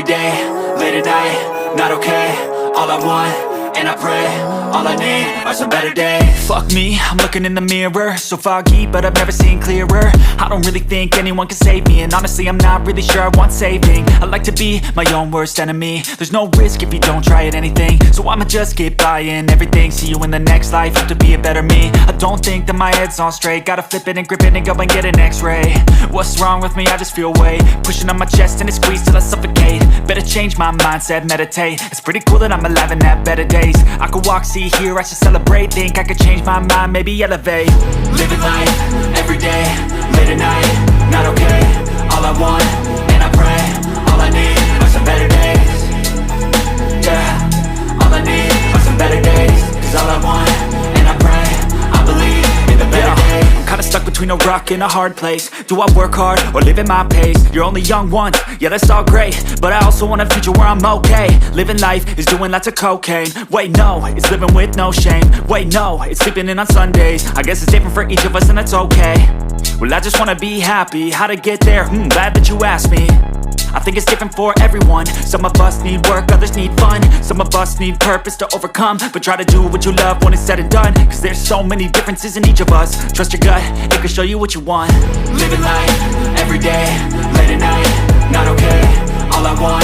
every day, late at night, not okay. All I want, and I pray, all I need are some better days. Fuck me, I'm looking in the mirror, so foggy, but I've never seen clearer. I don't really think anyone can save me, and honestly I'm not really sure I want saving. I like to be my own worst enemy. There's no risk if you don't try at anything, so I'ma just keep buying everything. See you in the next life, have to be a better me. I don't think that my head's on straight, gotta flip it and grip it and go and get an x-ray. What's wrong with me? I just feel weight pushing on my chest and it squeezes till I suffocate. Better change my mindset, meditate. It's pretty cool that I'm alive and have better days. I could walk, see, hear, I should celebrate. Think I could change my mind, maybe elevate. Living life, every day, late at night, not okay. All I want, and I pray, all I need are some better days. Yeah, all I need are some better days. Cause all I want, and I pray, I believe in the better days. I'm kinda stuck between a rock and a hard place. Do I work hard or live at my pace? You're only young once, yeah that's all great, but I also want a future where I'm okay. Living life is doing lots of cocaine. Wait no, it's living with no shame. Wait no, it's sleeping in on Sundays. I guess it's different for each of us and that's okay. Well I just wanna be happy, how to get there? Glad that you asked me. I think it's different for everyone. Some of us need work, others need fun. Some of us need purpose to overcome. But try to do what you love when it's said and done. Cause there's so many differences in each of us. Trust your gut, it can show you what you want. Living life, every day, late at night, not okay. All I want,